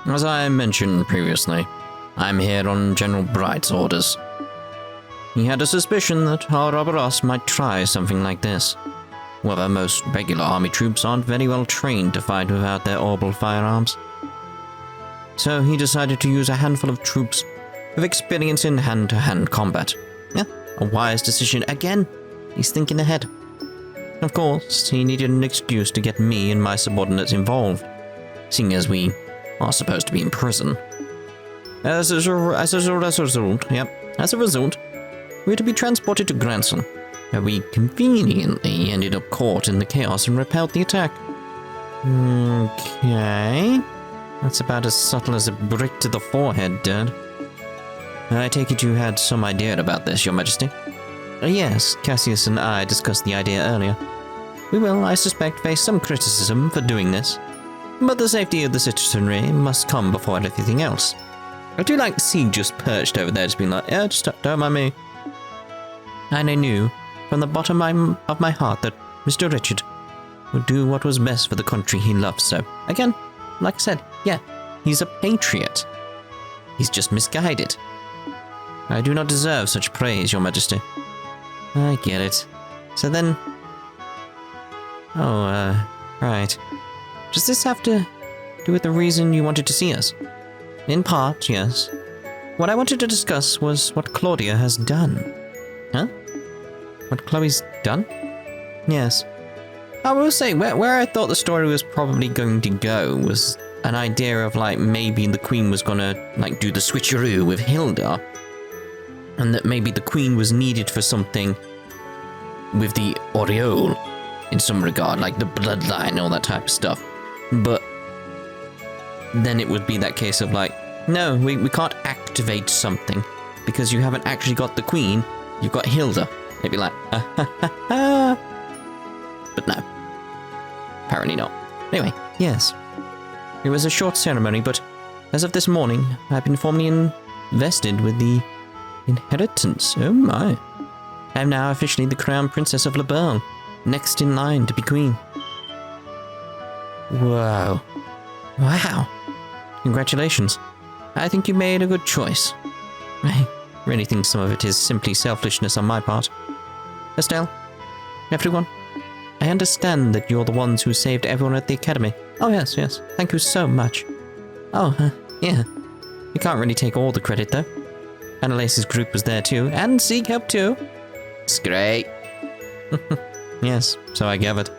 As I mentioned previously, I'm here on General Bright's orders. He had a suspicion that Ouroborous might try something like this. However, most regular army troops aren't very well trained to fight without their orbital firearms. So he decided to use a handful of troops with experience in hand-to-hand combat. Yeah, a wise decision again. He's thinking ahead. Of course, he needed an excuse to get me and my subordinates involved, seeing as we are supposed to be in prison. As a result, we were to be transported to Granson, where we conveniently ended up caught in the chaos and repelled the attack. Okay. That's about as subtle as a brick to the forehead, Dad. I take it you had some idea about this, Your Majesty? Yes, Cassius and I discussed the idea earlier. We will, I suspect, face some criticism for doing this, but the safety of the citizenry must come before everything else. I do like to see just perched over there, just being like, yeah, just don't mind me. And I knew, from the bottom of my heart, that Mr. Richard would do what was best for the country he loves so. Again, like I said, yeah, he's a patriot. He's just misguided. I do not deserve such praise, Your Majesty. I get it. So then... right. Does this have to do with the reason you wanted to see us? In part, yes. What I wanted to discuss was what Claudia has done. Huh? What Chloe's done? Yes. I will say, where I thought the story was probably going to go was an idea of, like, maybe the Queen was gonna, like, do the switcheroo with Hilda, and that maybe the Queen was needed for something with the aureole, in some regard, like the bloodline, all that type of stuff. But then it would be that case of, like, no, we can't activate something, because you haven't actually got the Queen, you've got Hilda. They'd be like, But no. Apparently not. Anyway, yes. It was a short ceremony, but as of this morning, I've been formally invested with the inheritance. Oh my. I am now officially the Crown Princess of Liberl, next in line to be Queen. Whoa. Wow. Congratulations. I think you made a good choice. I really think some of it is simply selfishness on my part. Estelle, everyone, I understand that you're the ones who saved everyone at the Academy. Oh yes, yes, thank you so much. Oh, yeah. You can't really take all the credit though. Annalace's group was there too, and Zeke helped too. It's great. Yes, so I gathered.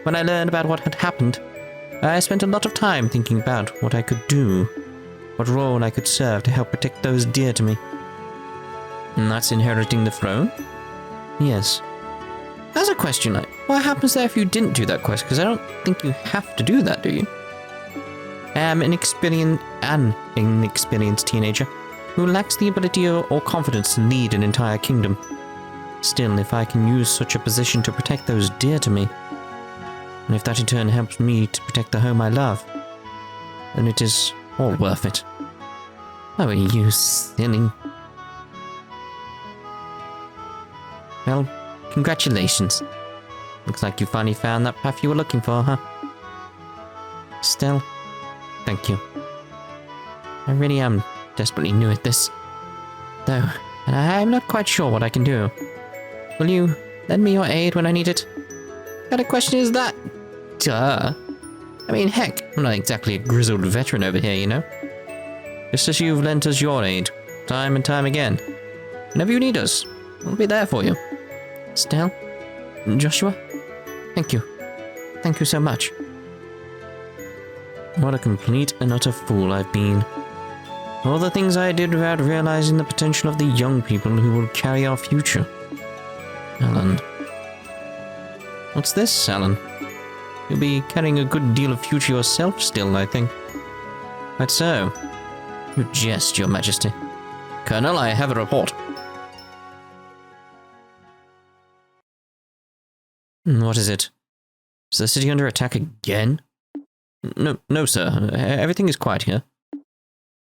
When I learned about what had happened, I spent a lot of time thinking about what I could do, what role I could serve to help protect those dear to me. And that's inheriting the throne? Yes. As a question, like, what happens there if you didn't do that quest? Because I don't think you have to do that, do you? I am an inexperienced teenager who lacks the ability or confidence to lead an entire kingdom. Still, if I can use such a position to protect those dear to me, and if that in turn helps me to protect the home I love, then it is all worth it. Oh, you silly. Well, congratulations. Looks like you finally found that path you were looking for, huh? Estelle, thank you. I really am desperately new at this, though, and I'm not quite sure what I can do. Will you lend me your aid when I need it? What kind of question is that? Duh. I mean, heck, I'm not exactly a grizzled veteran over here, you know? Just as you've lent us your aid, time and time again. Whenever you need us, we'll be there for you. Estelle? Joshua? Thank you. Thank you so much. What a complete and utter fool I've been. All the things I did without realizing the potential of the young people who will carry our future. Alan. What's this, Alan? You'll be carrying a good deal of future yourself still, I think. Quite so. Good jest, Your Majesty. Colonel, I have a report. What is it? Is the city under attack again? No, sir. Everything is quiet here.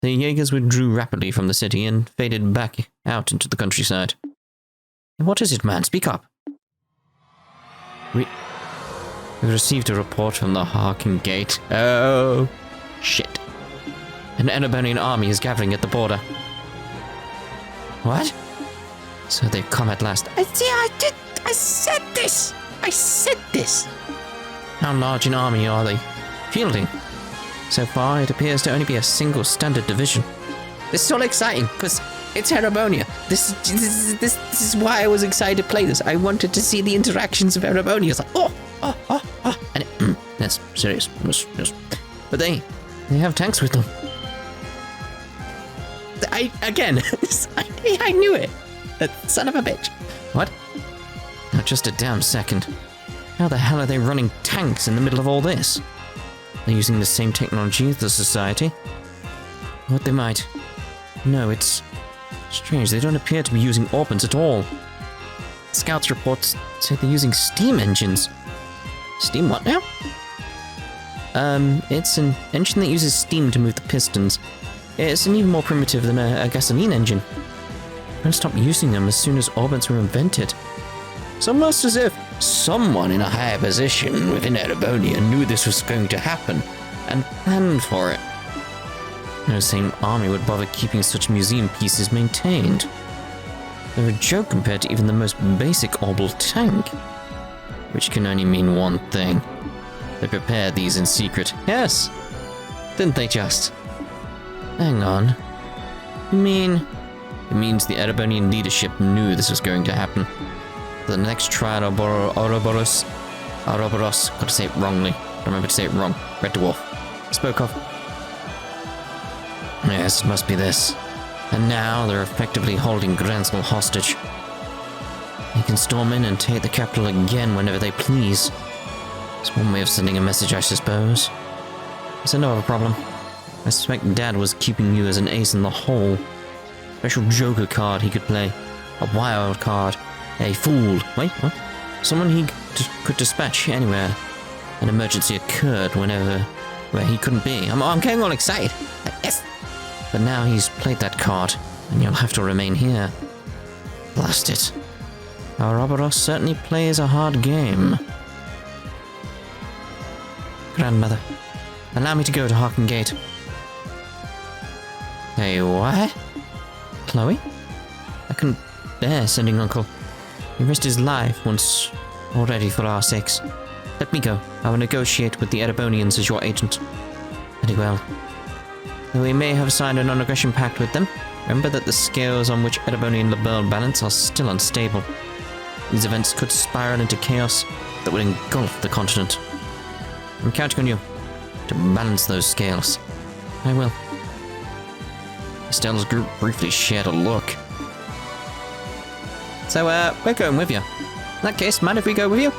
The Jaegers withdrew rapidly from the city and faded back out into the countryside. What is it, man? Speak up. We've received a report from the Haken Gate. Oh, shit. An Erebonian army is gathering at the border. What? So they've come at last. I said this! I said this! How large an army are they fielding? So far, it appears to only be a single standard division. This is all exciting, because it's Erebonia. This is why I was excited to play this. I wanted to see the interactions of Erebonia. It's like, and yes, serious. Yes. But they have tanks with them. I knew it. That son of a bitch. What? Now just a damn second. How the hell are they running tanks in the middle of all this? They're using the same technology as the society? What they might. No, it's strange. They don't appear to be using orbits at all. Scouts reports say they're using steam engines. Steam what now? It's an engine that uses steam to move the pistons. It's an even more primitive than a gasoline engine. Don't stop using them as soon as orbits were invented. It's almost as if someone in a higher position within Erebonia knew this was going to happen and planned for it. No same army would bother keeping such museum pieces maintained. They're a joke compared to even the most basic orbital tank. Which can only mean one thing. They prepared these in secret. Yes! Didn't they just? Hang on. You mean... It means the Erebonian leadership knew this was going to happen. The next trial of Ouroborous, gotta say it wrongly. I remember to say it wrong. Red Dwarf. Spoke of. Yes, it must be this. And now they're effectively holding Granskull hostage. They can storm in and take the capital again whenever they please. It's one way of sending a message, I suppose. It's another problem. I suspect Dad was keeping you as an ace in the hole. Special Joker card he could play. A wild card. A fool. Wait, what? Someone he could dispatch anywhere. An emergency occurred where he couldn't be. I'm getting all excited. Yes! But now he's played that card, and you'll have to remain here. Blast it. Ouroborous certainly plays a hard game. Grandmother, allow me to go to Haken Gate. Hey, what? Chloe? I couldn't bear sending Uncle. He risked his life once already for our sakes. Let me go. I will negotiate with the Erebonians as your agent. Very well. Though we may have signed a non-aggression pact with them, remember that the scales on which Ereboni and Liberl balance are still unstable. These events could spiral into chaos that would engulf the continent. I'm counting on you to balance those scales. I will. Estelle's group briefly shared a look. So, we're going with you. In that case, mind if we go with you?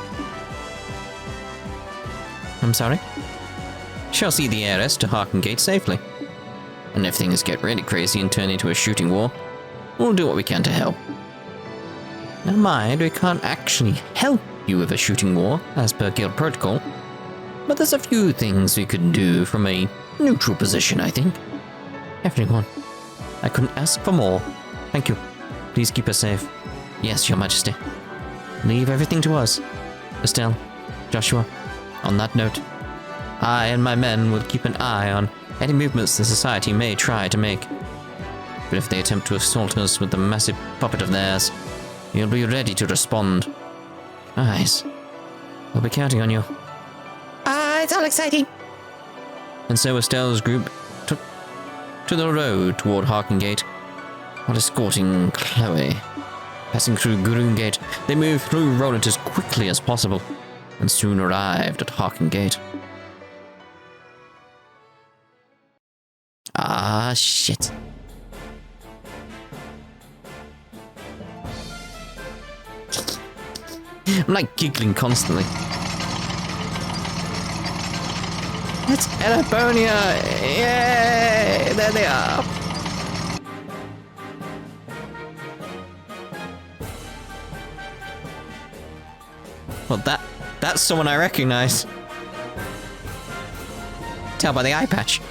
I'm sorry? Shall see the heiress to Haken Gate safely. And if things get really crazy and turn into a shooting war, we'll do what we can to help. Never mind, we can't actually help you with a shooting war, as per guild protocol. But there's a few things we could do from a neutral position, I think. Everyone, I couldn't ask for more. Thank you. Please keep us safe. Yes, Your Majesty. Leave everything to us. Estelle, Joshua, on that note, I and my men will keep an eye on any movements the Society may try to make. But if they attempt to assault us with the massive puppet of theirs, you'll be ready to respond. Guys, we'll be counting on you. It's all exciting. And so Estelle's group took to the road toward Haken Gate, while escorting Chloe. Passing through Gurun Gate, they moved through Roland as quickly as possible, and soon arrived at Haken Gate. Ah, shit. I'm like giggling constantly. It's Erebonia! Yay! There they are! Well, that's someone I recognize. Tell by the eye patch.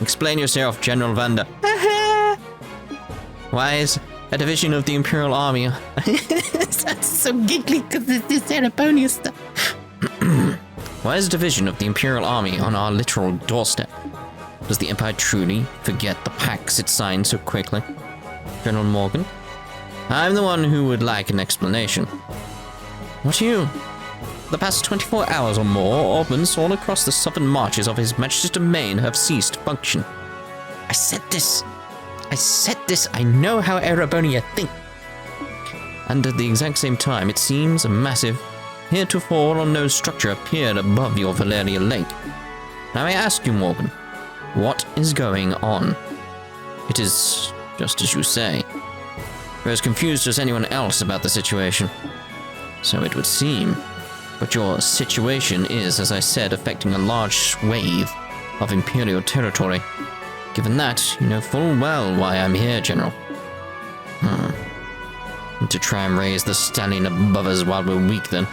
Explain yourself, General Vanda. Why is a division of the Imperial Army? That's so giggly because it's this Erebonia stuff. Why is a division of the Imperial Army on our literal doorstep? Does the Empire truly forget the pacts it signed so quickly? General Morgan? I'm the one who would like an explanation. What are you? For the past 24 hours or more, Orban's all across the southern marches of His Majesty's domain have ceased function. I said this, I know how Erebonia think. And at the exact same time, it seems a massive, heretofore unknown structure appeared above your Valeria Lake. Now I ask you, Morgan, what is going on? It is just as you say. We're as confused as anyone else about the situation. So it would seem. But your situation is, as I said, affecting a large swathe of Imperial territory. Given that, you know full well why I'm here, General. And to try and raise the stallion above us while we're weak, then.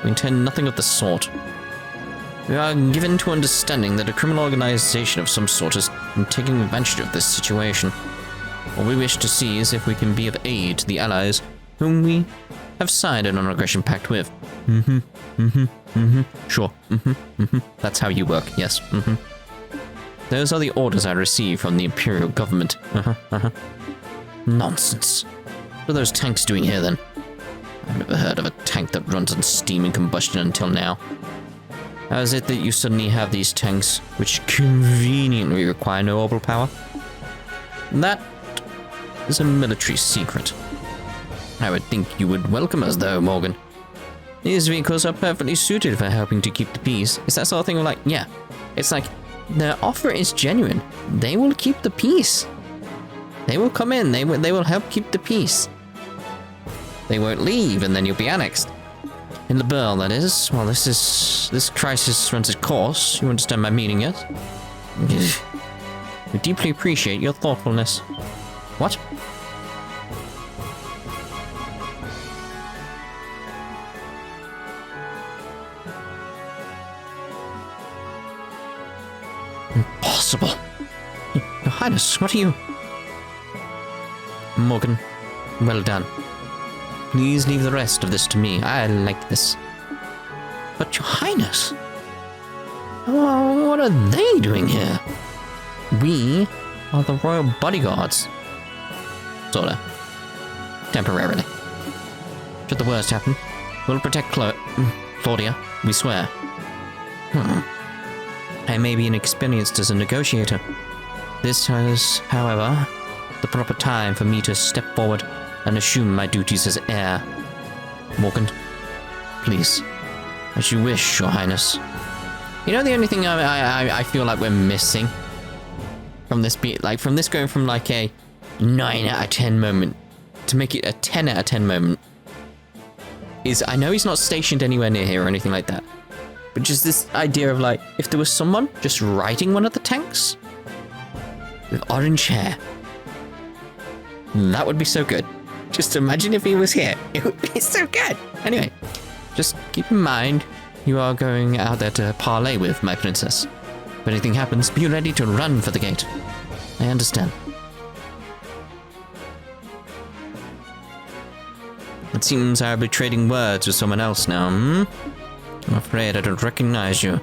We intend nothing of the sort. We are given to understanding that a criminal organization of some sort is taking advantage of this situation. All we wish to see is if we can be of aid to the allies whom we have signed a non-aggression pact with. Sure. That's how you work, yes. Those are the orders I received from the Imperial government. Nonsense. What are those tanks doing here, then? I've never heard of a tank that runs on steam and combustion until now. How is it that you suddenly have these tanks, which conveniently require no orbital power? That is a military secret. I would think you would welcome us, though, Morgan. These vehicles are perfectly suited for helping to keep the peace. It's that sort of thing of like, yeah, it's like, their offer is genuine. They will keep the peace. They will come in, they will help keep the peace. They won't leave, and then you'll be annexed. In Liberl, that is. Well, this crisis runs its course. You understand my meaning, yes? We deeply appreciate your thoughtfulness. What? Impossible. Your Highness, what are you? Morgan, well done. Please leave the rest of this to me. I like this. But Your Highness, what are they doing here? We are the royal bodyguards. Sorta. Temporarily. Should the worst happen, we'll protect Claudia, we swear. I may be inexperienced as a negotiator. This is, however, the proper time for me to step forward and assume my duties as heir. Morgan, please, as you wish, Your Highness. You know, the only thing I feel like we're missing from this from this going from like a 9 out of 10 moment to make it a 10 out of 10 moment is, I know he's not stationed anywhere near here or anything like that, but just this idea of like, if there was someone just riding one of the tanks with orange hair, that would be so good. Just imagine if he was here. It would be so good. Anyway, just keep in mind, you are going out there to parley with my princess. If anything happens, be ready to run for the gate. I understand. It seems I'll be trading words with someone else now, I'm afraid I don't recognize you.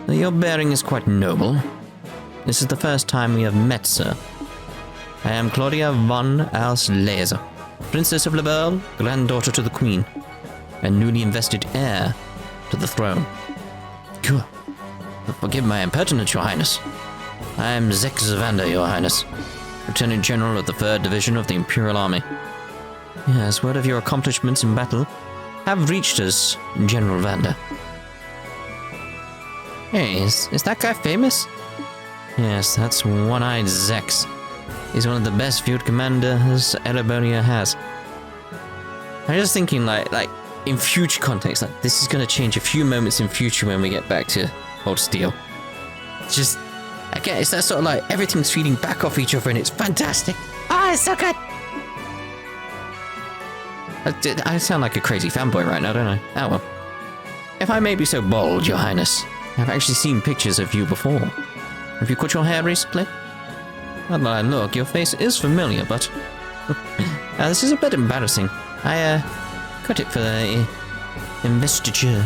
Your bearing is quite noble. This is the first time we have met, sir. I am Claudia von Auslese, Princess of Liberl, granddaughter to the Queen, and newly invested heir to the throne. Cool. Forgive my impertinence, Your Highness. I am Zek Zavander, Your Highness, Lieutenant General of the 3rd Division of the Imperial Army. Yes, word of your accomplishments in battle have reached us, General Vander. Hey, is that guy famous? Yes, that's One-Eyed Zex. He's one of the best field commanders Erebonia has. I'm just thinking, like in future context, like this is going to change a few moments in future when we get back to Old Steel. Just, again, it's that sort of like everything's feeding back off each other and it's fantastic. It's so good. I sound like a crazy fanboy right now, don't I? Oh well. If I may be so bold, Your Highness, I've actually seen pictures of you before. Have you cut your hair recently? Well, look, your face is familiar, but this is a bit embarrassing. I cut it for the investiture.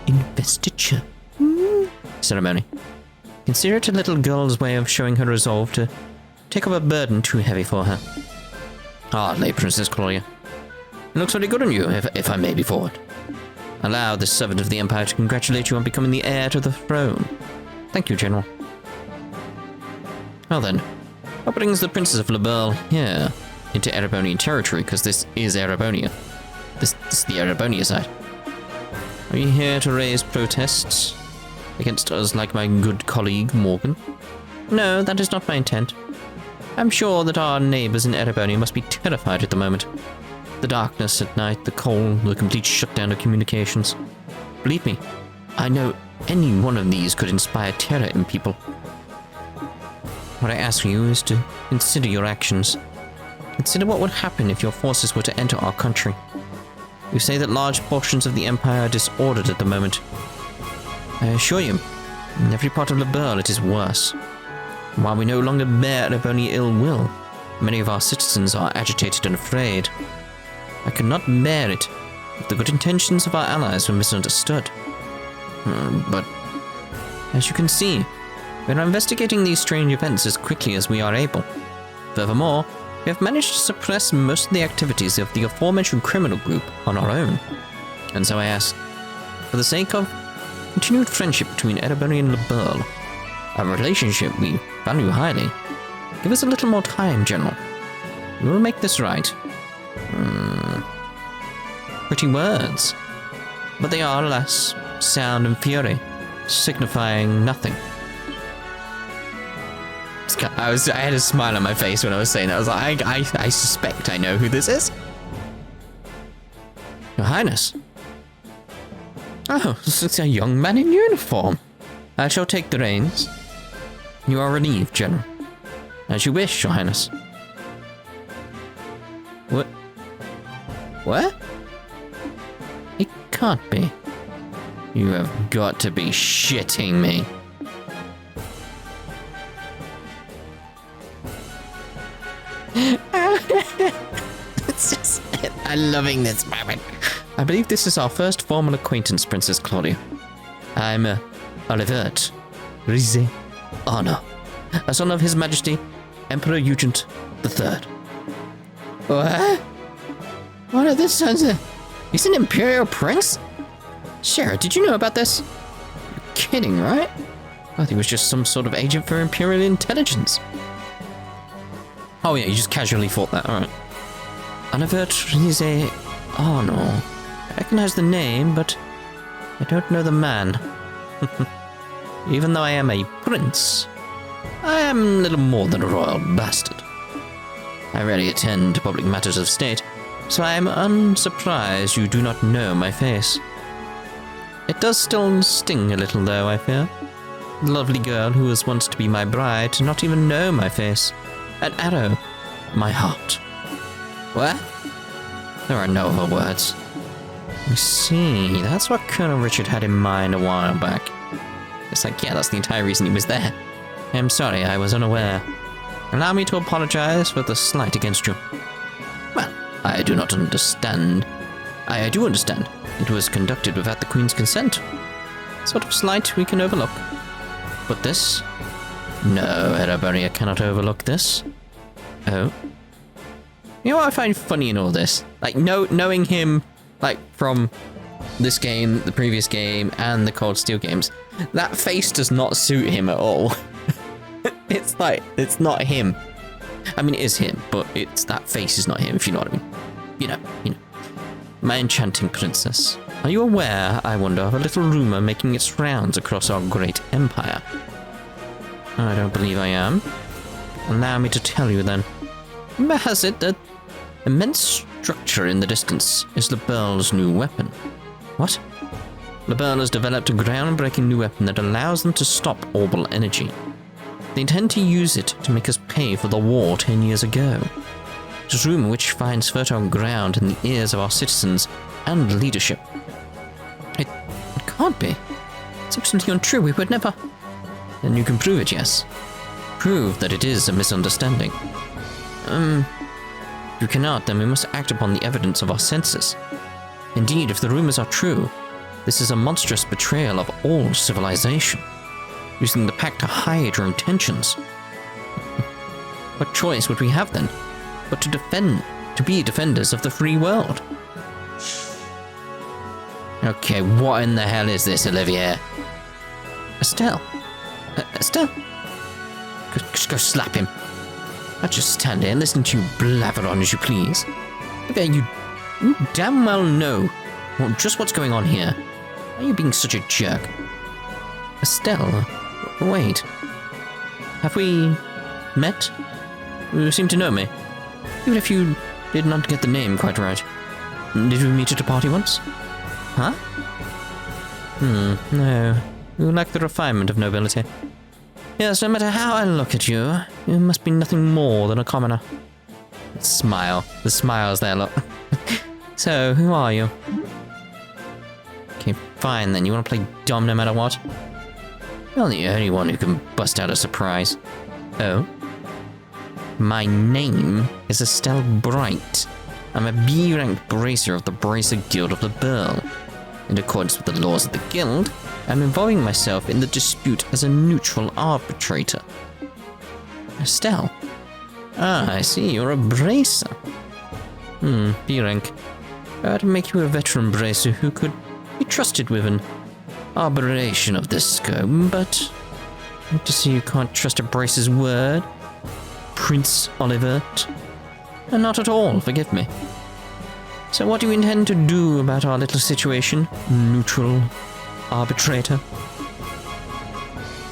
investiture ceremony. Consider it a little girl's way of showing her resolve to take up a burden too heavy for her. Hardly, Princess Claudia. It looks very good on you, if I may be forward. Allow this servant of the Empire to congratulate you on becoming the heir to the throne. Thank you, General. Well then, what brings the Princess of Liberl here into Erebonian territory, because this is Erebonia. This is the Erebonia side. Are you here to raise protests against us like my good colleague Morgan? No, that is not my intent. I'm sure that our neighbours in Erebonia must be terrified at the moment. The darkness at night, the cold, the complete shutdown of communications. Believe me, I know any one of these could inspire terror in people. What I ask you is to consider your actions. Consider what would happen if your forces were to enter our country. You say that large portions of the Empire are disordered at the moment. I assure you, in every part of Liberl it is worse. While we no longer bear Erebonia ill will, many of our citizens are agitated and afraid. I could not bear it if the good intentions of our allies were misunderstood. But, as you can see, we are investigating these strange events as quickly as we are able. Furthermore, we have managed to suppress most of the activities of the aforementioned criminal group on our own. And so I ask, for the sake of continued friendship between Erebonia and Liberl, a relationship we value highly, give us a little more time, General. We will make this right. Pretty words. But they are, alas, sound and fury, signifying nothing. I had a smile on my face when I was saying that. I was like, I suspect I know who this is. Your Highness. Oh, it's a young man in uniform. I shall take the reins. You are relieved, General. As you wish, Your Highness. What? What? It can't be. You have got to be shitting me. It's just, I'm loving this moment. I believe this is our first formal acquaintance, Princess Claudia. I'm Olivert, Rize Honor, a son of His Majesty Emperor Eugent III. What? One of the sons of... He's an Imperial Prince? Sarah, did you know about this? You're kidding, right? I thought he was just some sort of agent for Imperial intelligence. Oh yeah, you just casually thought that, alright. Olivert Rize Honor. I recognize the name, but I don't know the man. Even though I am a prince, I am little more than a royal bastard. I rarely attend to public matters of state, so I am unsurprised you do not know my face. It does still sting a little, though, I fear. The lovely girl who was once to be my bride to not even know my face. An arrow, my heart. What? There are no other words. You see, that's what Colonel Richard had in mind a while back. It's like, yeah, that's the entire reason he was there. I'm sorry, I was unaware. Allow me to apologize for the slight against you. Well, I do not understand. I do understand. It was conducted without the Queen's consent. Sort of slight we can overlook. But this? No, Erebonia cannot overlook this. Oh. You know what I find funny in all this? Like, knowing him, like, from this game, the previous game, and the Cold Steel games, that face does not suit him at all. It's like, it's not him. I mean, it is him, but it's that face is not him, if you know what I mean. You know. My enchanting princess. Are you aware, I wonder, of a little rumor making its rounds across our great empire? I don't believe I am. Allow me to tell you then. Rumor has it that immense structure in the distance is Liberl's new weapon. What? Liberl has developed a groundbreaking new weapon that allows them to stop orbital energy. They intend to use it to make us pay for the war 10 years ago. It is a rumor which finds fertile ground in the ears of our citizens and leadership. It can't be. It's absolutely untrue. We would never... Then you can prove it, yes. Prove that it is a misunderstanding. If you cannot, then we must act upon the evidence of our senses. Indeed, if the rumors are true, This is a monstrous betrayal of all civilization, using the pact to hide your intentions. What choice would we have then, but to be defenders of the free world? Okay, what in the hell is this, Olivert? Estelle? Estelle? Just go slap him. I'll just stand here and listen to you blather on as you please. Olivert, you damn well know just what's going on here. Why are you being such a jerk? Estelle, wait. Have we met? You seem to know me. Even if you did not get the name quite right. Did we meet at a party once? Huh? No. You lack the refinement of nobility. Yes, no matter how I look at you, you must be nothing more than a commoner. Smile. The smile's there, look. So, who are you? Okay, fine then. You want to play dumb no matter what? You're the only one who can bust out a surprise. Oh? My name is Estelle Bright. I'm a B-rank bracer of the Bracer Guild of Liberl. In accordance with the laws of the guild, I'm involving myself in the dispute as a neutral arbitrator. Estelle? Ah, I see, you're a bracer. B-rank. I'd make you a veteran bracer who could be trusted with an arbitration of this scope, but I to see you can't trust a bracer's word, Prince Olivert. Not at all, forgive me. So what do you intend to do about our little situation, neutral arbitrator?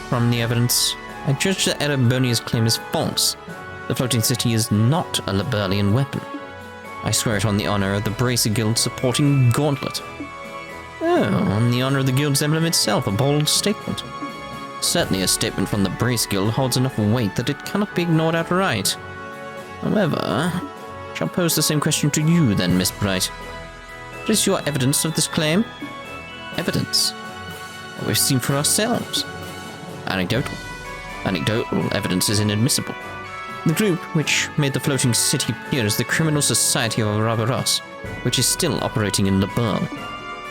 From the evidence, I judge that Erebonia's claim is false. The floating city is not a Liberlian weapon. I swear it on the honor of the Bracer Guild supporting Gauntlet. Oh, on the honor of the Guild's emblem itself, a bold statement. Certainly a statement from the Bracer Guild holds enough weight that it cannot be ignored outright. However, I shall pose the same question to you then, Miss Bright. What is your evidence of this claim? Evidence? What we've seen for ourselves. Anecdotal. Anecdotal evidence is inadmissible. The group, which made the floating city appear as the criminal society of Ouroborous, which is still operating in Liberl.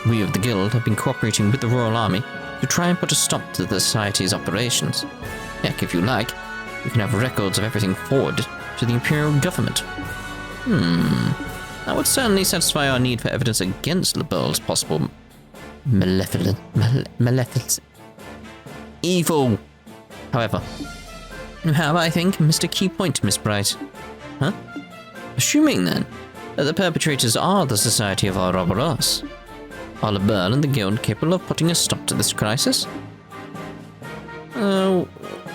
We of the Guild have been cooperating with the Royal Army to try and put a stop to the society's operations. Heck, if you like, we can have records of everything forwarded to the Imperial government. That would certainly satisfy our need for evidence against Liberl's possible maleficence. Evil! However, you have, I think, missed a key point, Miss Bright. Huh? Assuming, then, that the perpetrators are the Society of Ouroborous, are Liberl and the Guild capable of putting a stop to this crisis? Well,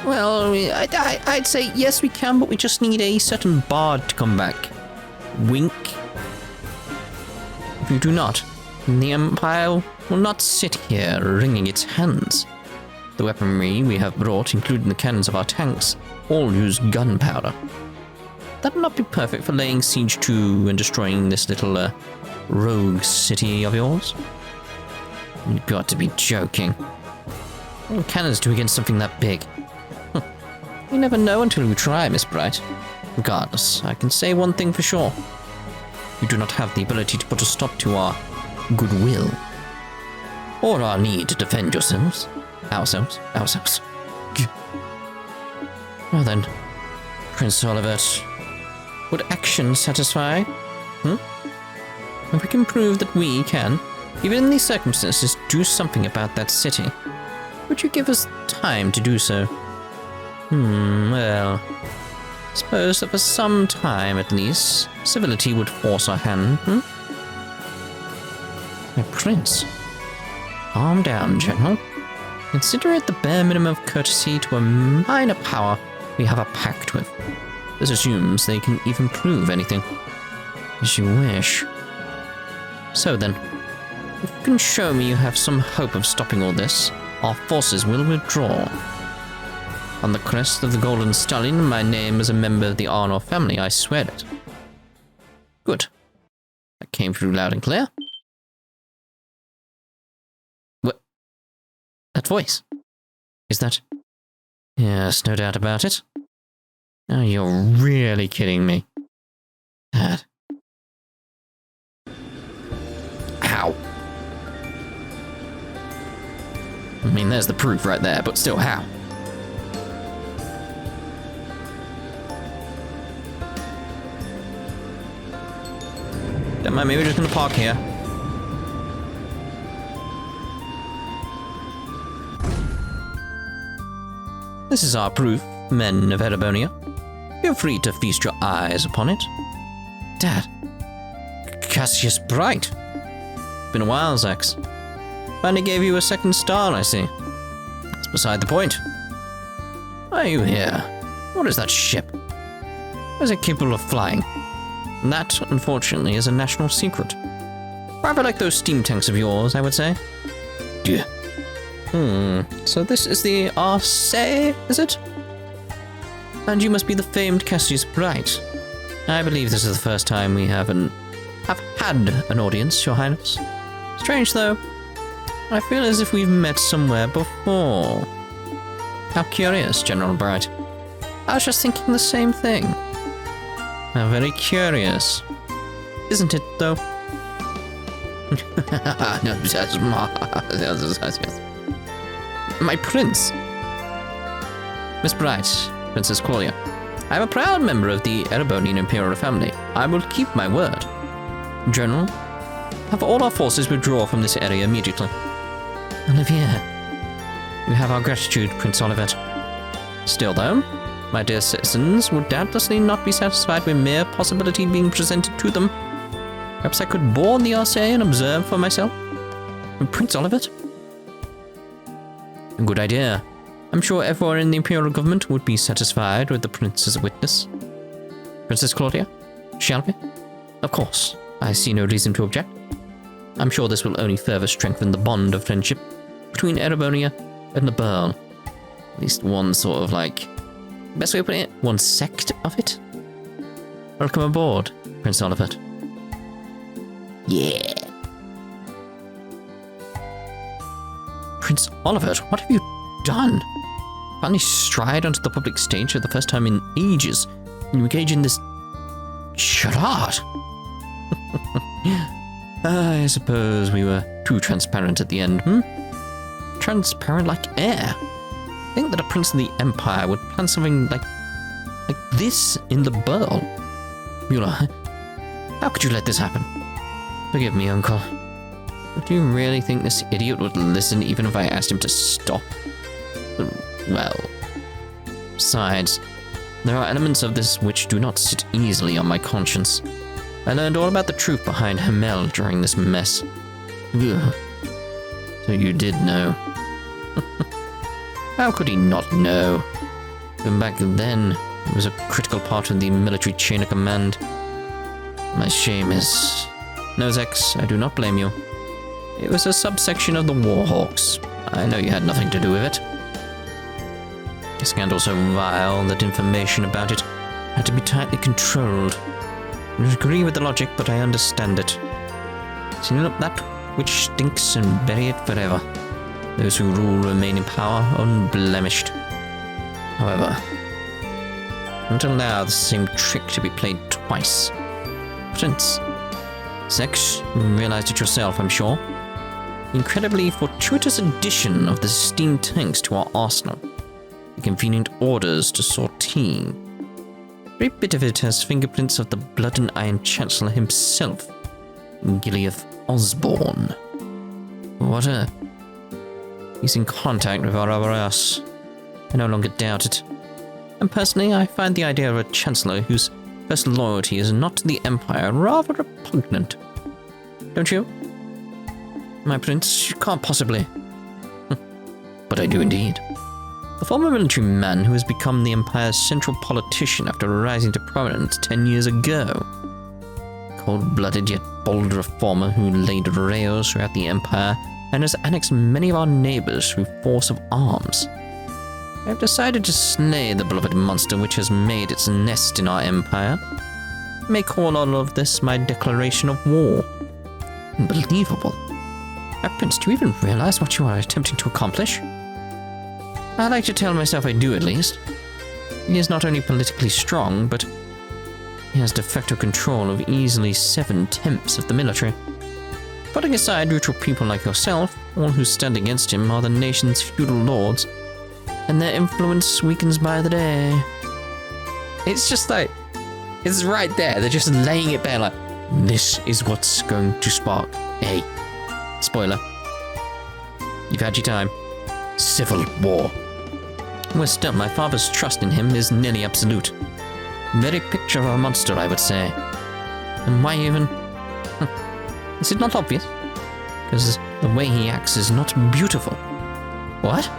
I'd say yes we can, but we just need a certain bard to come back. Wink. If you do not, the Empire will not sit here wringing its hands. The weaponry we have brought, including the cannons of our tanks, all use gunpowder. That would not be perfect for laying siege to and destroying this little, rogue city of yours? You've got to be joking. What cannons do against something that big? You never know until you try, Miss Bright. Regardless, I can say one thing for sure. You do not have the ability to put a stop to our goodwill. Or our need to defend yourselves. Ourselves. Well then, Prince Olivert, would action satisfy? If we can prove that we can, even in these circumstances, do something about that city, would you give us time to do so? Well, I suppose that for some time at least, civility would force our hand, My prince, calm down, General. Consider it the bare minimum of courtesy to a minor power we have a pact with. This assumes they can even prove anything. As you wish. So then, if you can show me you have some hope of stopping all this, our forces will withdraw. On the crest of the Golden Stallion, my name as a member of the Arnor family, I swear it. Good. That came through loud and clear. What? That voice? Is that... Yes, no doubt about it. Oh, you're really kidding me. Dad. Ow. I mean, there's the proof right there, but still, how? Don't mind me, we're just gonna park here. This is our proof, men of Erebonia. Feel free to feast your eyes upon it. Dad. Cassius Bright. Been a while, Zax. Finally gave you a second star, I see. That's beside the point. Why are you here? What is that ship? Is it capable of flying? That, unfortunately, is a national secret. Rather like those steam tanks of yours, I would say. Yeah. So this is the Arcee, is it? And you must be the famed Cassius Bright. I believe this is the first time we have had an audience, Your Highness. Strange, though. I feel as if we've met somewhere before. How curious, General Bright. I was just thinking the same thing. How very curious. Isn't it, though? My prince. Miss Bright, Princess Claudia. I am a proud member of the Erebonian imperial family. I will keep my word. General, have all our forces withdraw from this area immediately. Olivier, you have our gratitude, Prince Olivert. Still, though, my dear citizens would doubtlessly not be satisfied with mere possibility being presented to them. Perhaps I could board the Arcee and observe for myself. Prince Olivert? A good idea. I'm sure everyone in the imperial government would be satisfied with the prince as a witness. Princess Claudia, shall we? Of course. I see no reason to object. I'm sure this will only further strengthen the bond of friendship between Erebonia and Liberl. At least one sort of best way of putting it, one sect of it. Welcome aboard, Prince Olivert. Yeah. Prince Olivert, what have you done? Finally stride onto the public stage for the first time in ages, and you engage in this charade. I suppose we were too transparent at the end, Transparent like air. Think that a prince of the Empire would plan something like this in Liberl. Mueller, how could you let this happen? Forgive me, Uncle. But do you really think this idiot would listen even if I asked him to stop? Well, besides, there are elements of this which do not sit easily on my conscience. I learned all about the truth behind Hamel during this mess. Ugh. So you did know. How could he not know? Even back then, it was a critical part of the military chain of command. My shame is... No, Zex, I do not blame you. It was a subsection of the Warhawks. I know you had nothing to do with it. A scandal so vile that information about it had to be tightly controlled. I don't agree with the logic, but I understand it. Seal up that which stinks and bury it forever. Those who rule remain in power unblemished. However, don't allow the same trick to be played twice. Prince, Zex, you realized it yourself, I'm sure. The incredibly fortuitous addition of the steam tanks to our arsenal. The convenient orders to sortie. Every bit of it has fingerprints of the Blood and Iron Chancellor himself, Gilead Osborne. What a... He's in contact with Ouroborous. I no longer doubt it. And personally, I find the idea of a Chancellor whose first loyalty is not to the Empire rather repugnant. Don't you? My prince, you can't possibly. But I do indeed. The former military man who has become the Empire's central politician after rising to prominence 10 years ago. Cold-blooded yet bold reformer who laid rails throughout the Empire and has annexed many of our neighbors through force of arms. I have decided to slay the beloved monster which has made its nest in our Empire. I may call all of this my declaration of war. Unbelievable. My prince, do you even realize what you are attempting to accomplish? I like to tell myself I do, at least. He is not only politically strong, but he has de facto control of easily 7/10 of the military. Putting aside neutral people like yourself, all who stand against him are the nation's feudal lords, and their influence weakens by the day. It's just like, it's right there. They're just laying it bare like, this is what's going to spark a, spoiler, you've had your time, civil war. Well, still, my father's trust in him is nearly absolute. Very picture of a monster, I would say. And why even? Is it not obvious? Because the way he acts is not beautiful. What?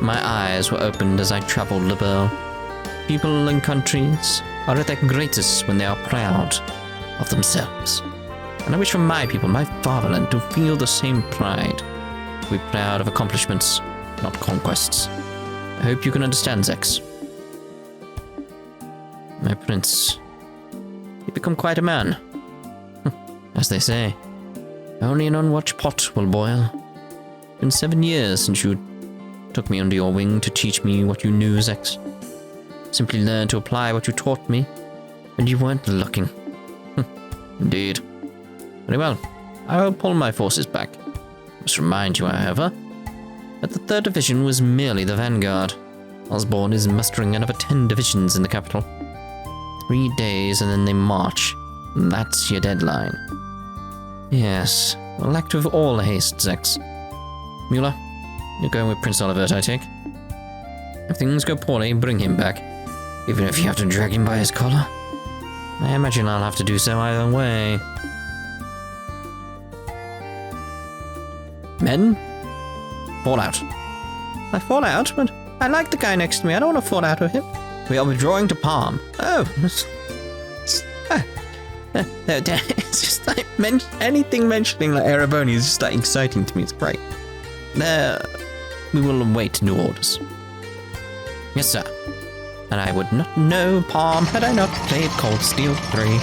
My eyes were opened as I traveled Liberl. People and countries are at their greatest when they are proud of themselves. And I wish for my people, my fatherland, to feel the same pride. To be proud of accomplishments, not conquests. I hope you can understand, Zex. My prince, you've become quite a man. As they say, only an unwatched pot will boil. It's been 7 years since you took me under your wing to teach me what you knew, Zex. Simply learned to apply what you taught me, and you weren't looking. Indeed. Very well, I will pull my forces back. Must remind you, however, that the 3rd Division was merely the vanguard. Osborne is mustering another 10 divisions in the capital. 3 days and then they march. That's your deadline. Yes, we'll act with all haste, Zex. Mueller, you're going with Prince Olivert, I take. If things go poorly, bring him back. Even if you have to drag him by his collar. I imagine I'll have to do so either way. Men, fall out. I fall out? But I like the guy next to me. I don't want to fall out with him. We are withdrawing to Palm. Oh. It's just like anything mentioning like Erebonian is just like exciting to me. It's great. There, we will await new orders. Yes, sir. And I would not know Palm had I not played Cold Steel 3.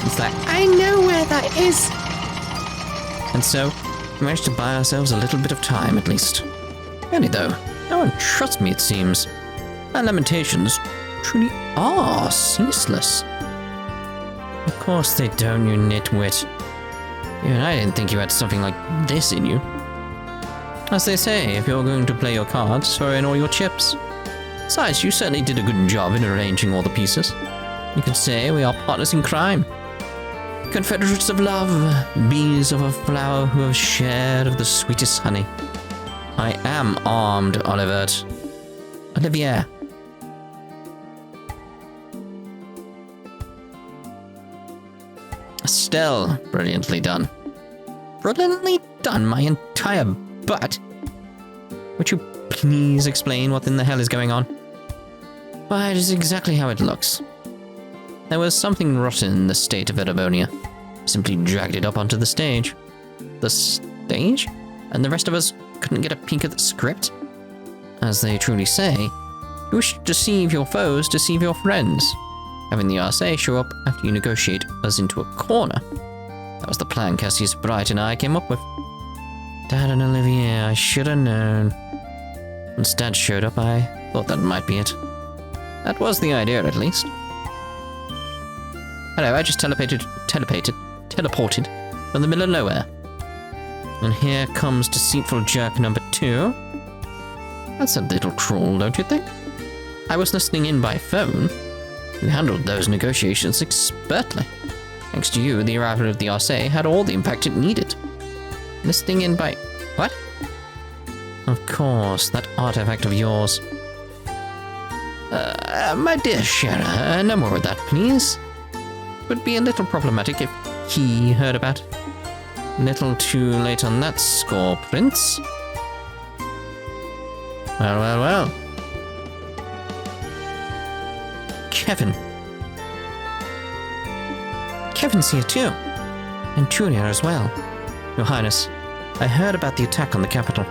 It's like, I know where that is. And so, we managed to buy ourselves a little bit of time at least. Really though, no one trusts me, it seems. My lamentations truly are ceaseless. Of course they don't, you nitwit. Even I didn't think you had something like this in you. As they say, if you're going to play your cards, throw in all your chips. Besides, you certainly did a good job in arranging all the pieces. You could say we are partners in crime. Confederates of love, bees of a flower who have shared of the sweetest honey. I am armed, Olivert. Olivier. Estelle, brilliantly done. Brilliantly done, my entire butt. Would you please explain what in the hell is going on? Why, it is exactly how it looks. There was something rotten in the state of Erebonia. Simply dragged it up onto the stage. The stage? And the rest of us couldn't get a peek at the script? As they truly say, you wish to deceive your foes, deceive your friends. Having the RSA show up after you negotiate us into a corner. That was the plan Cassius Bright and I came up with. Dad and Olivier, I should have known. Once Dad showed up, I thought that might be it. That was the idea, at least. Hello, I just teleported from the middle of nowhere. And here comes deceitful jerk number 2. That's a little cruel, don't you think? I was listening in by phone. You handled those negotiations expertly. Thanks to you, the arrival of the RSA had all the impact it needed. Listening in by... what? Of course, that artifact of yours. My dear Shara, no more of that, please. It would be a little problematic if he heard about it. Little too late on that score, Prince. Well, well, well. Kevin. Kevin's here too. And Julia as well. Your Highness, I heard about the attack on the capital.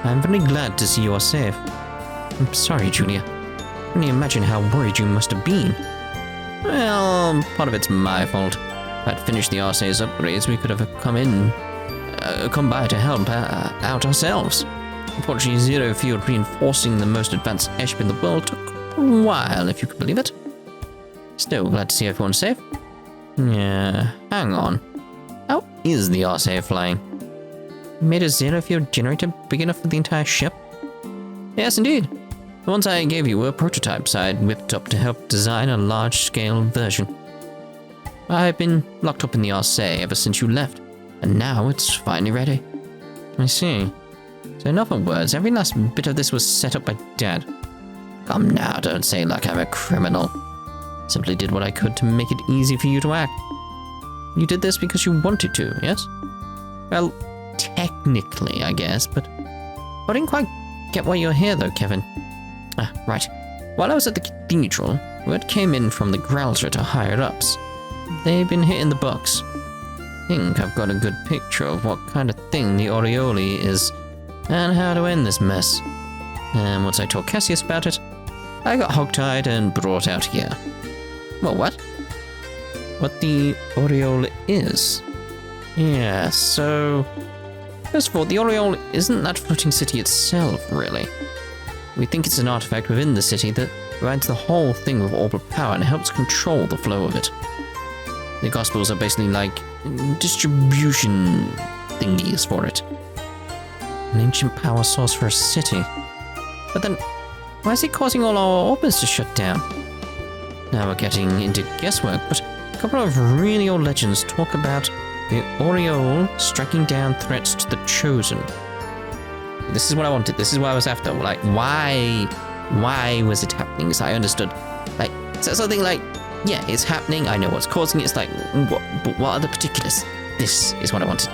I am very glad to see you are safe. I'm sorry, Julia. I can only imagine how worried you must have been. Well, part of it's my fault. If I'd finished the RSA's upgrades, we could have come by to help out ourselves. Unfortunately, Zero Field reinforcing the most advanced airship in the world took a while, if you could believe it. Still glad to see everyone's safe. Yeah, hang on. How is the RSA flying? You made a zero-fuel generator big enough for the entire ship? Yes, indeed. The ones I gave you were prototypes I'd whipped up to help design a large-scale version. I've been locked up in the RSA ever since you left, and now it's finally ready. I see. So in other words, every last bit of this was set up by Dad. Come now, don't say like I'm a criminal. Simply did what I could to make it easy for you to act. You did this because you wanted to, yes? Well, technically, I guess, but I didn't quite get why you're here though, Kevin. Ah, right. While I was at the cathedral, word came in from the Growler to higher-ups. They've been hitting the books. I think I've got a good picture of what kind of thing the Aureole is, and how to end this mess. And once I told Cassius about it, I got hogtied and brought out here. Well, what? What the Aureole is? Yeah, so... First of all, the Aureole isn't that floating city itself, really. We think it's an artifact within the city that provides the whole thing with orbital power and helps control the flow of it. The Gospels are basically like distribution thingies for it. An ancient power source for a city. But then, why is it causing all our orbits to shut down? Now we're getting into guesswork, but a couple of really old legends talk about the Aureole striking down threats to the Chosen. This is what I wanted. This is what I was after. Like, why was it happening? So I understood. Like, so something like, yeah, it's happening. I know what's causing it. It's like, but what are the particulars? This is what I wanted.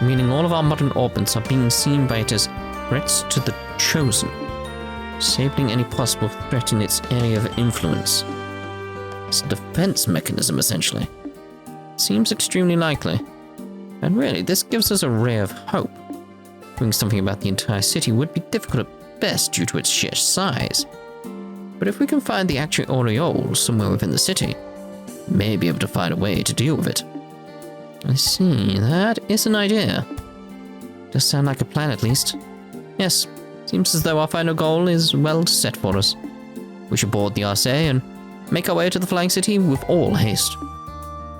Meaning all of our modern orbits are being seen by it as threats to the Chosen, disabling any possible threat in its area of influence. It's a defense mechanism, essentially. Seems extremely likely. And really, this gives us a ray of hope. Doing something about the entire city would be difficult at best due to its sheer size. But if we can find the actual Aureole somewhere within the city, we may be able to find a way to deal with it. I see, that is an idea. Does sound like a plan at least. Yes, seems as though our final goal is well set for us. We should board the RSA and make our way to the Flying City with all haste.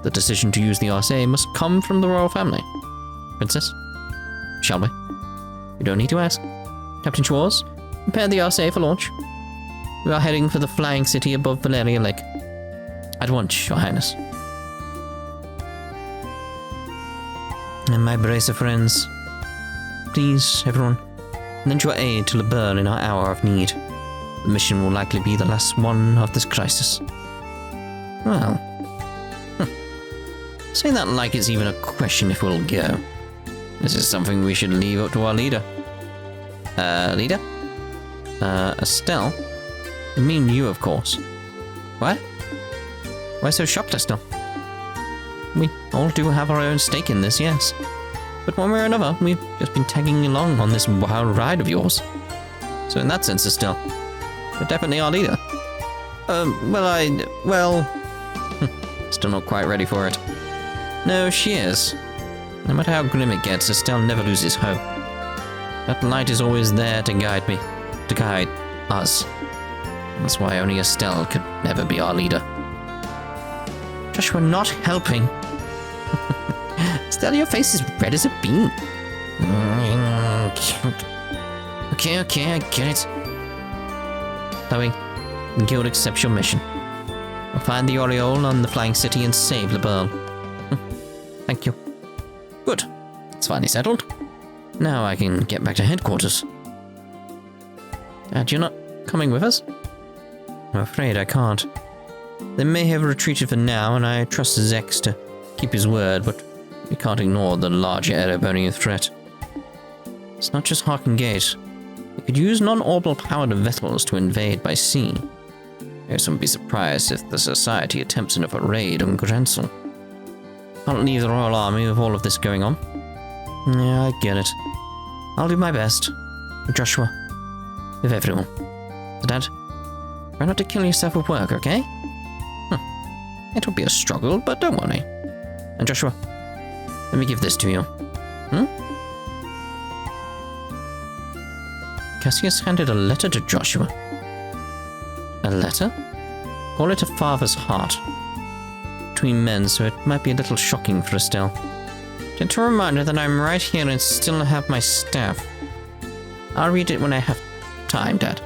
The decision to use the RSA must come from the royal family. Princess, shall we? You don't need to ask. Captain Schwartz, prepare the RSA for launch. We are heading for the Flying City above Valeria Lake. At once, Your Highness. And my brace of friends, please, everyone, lend your aid to Liberl in our hour of need. The mission will likely be the last one of this crisis. Well, say that like it's even a question if we'll go. This is something we should leave up to our leader. Leader? Estelle? I mean you, of course. What? Why so shocked, Estelle? We all do have our own stake in this, yes. But one way or another, we've just been tagging along on this wild ride of yours. So in that sense, Estelle, you're definitely our leader. Still not quite ready for it. No, she is. No matter how grim it gets, Estelle never loses hope. That light is always there to guide me, to guide us. That's why only Estelle could never be our leader. Joshua, not helping. Estelle, your face is red as a bean. Okay, I get it. Chloe, the guild accepts your mission. I'll find the Aureole on the Flying City and save Liberl. Thank you. Good. It's finally settled. Now I can get back to headquarters. Dad, you're not coming with us? I'm afraid I can't. They may have retreated for now, and I trust Zex to keep his word, but we can't ignore the larger Erebonian threat. It's not just Haken Gate. We could use non-orbital powered vessels to invade by sea. I wouldn't be surprised if the Society attempts another raid on Gransel. Can't leave the Royal Army with all of this going on. Yeah, I get it. I'll do my best. With Joshua. With everyone. So Dad, try not to kill yourself with work, okay? It will be a struggle, but don't worry. And Joshua, let me give this to you. Cassius handed a letter to Joshua. A letter? Call it a father's heart between men, so it might be a little shocking for Estelle. Gentle reminder that I'm right here and still have my staff. I'll read it when I have time, Dad.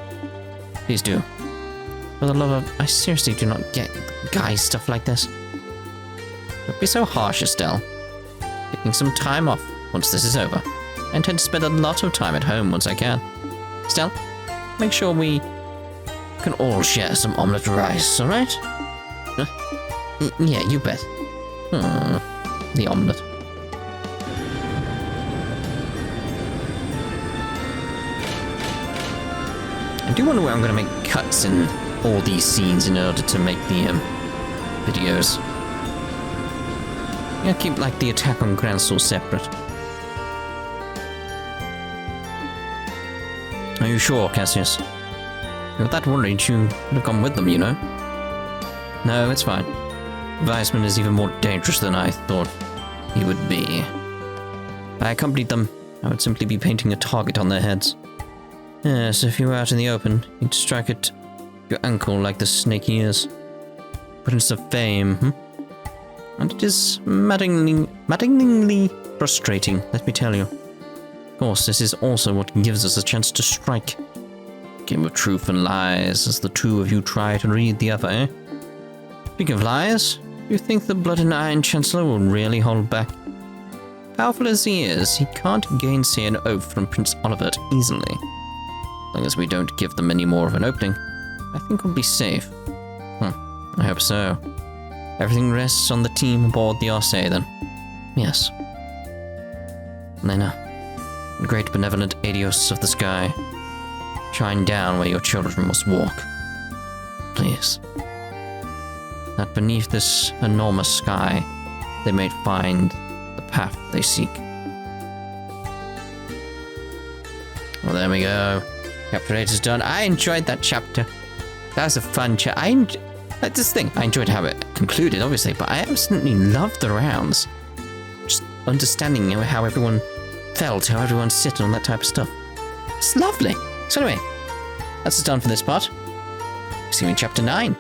Please do. For the love of... I seriously do not get guy stuff like this. Don't be so harsh, Estelle. Taking some time off once this is over. I intend to spend a lot of time at home once I can. Estelle, make sure we can all share some omelette rice, alright? Yeah, you bet. The omelette. I do wonder where I'm going to make cuts in all these scenes in order to make the videos. Yeah, keep like the attack on Grand Soul separate. Are you sure, Cassius? You're that worried you would have gone with them, you know? No, it's fine. Weissman is even more dangerous than I thought he would be. If I accompanied them, I would simply be painting a target on their heads. Yes, if you were out in the open, you'd strike at your ankle like the snake he is. Prince of Fame, And it is maddeningly frustrating, let me tell you. Of course, this is also what gives us a chance to strike. Game of truth and lies as the two of you try to read the other, eh? Speaking of lies, do you think the Blood and Iron Chancellor will really hold back? Powerful as he is, he can't gainsay an oath from Prince Olivert easily. As long as we don't give them any more of an opening, I think we'll be safe. I hope so. Everything rests on the team aboard the Arcee, then. Yes. Lena, great benevolent Adios of the sky, shine down where your children must walk. Please. That beneath this enormous sky, they may find the path they seek. Well, there we go. Chapter 8 is done. I enjoyed that chapter. That was a fun chapter. This thing, I enjoyed how it concluded, obviously, but I absolutely loved the rounds. Just understanding how everyone felt, how everyone's sitting on that type of stuff. It's lovely. So anyway, that's done for this part. See you in chapter 9.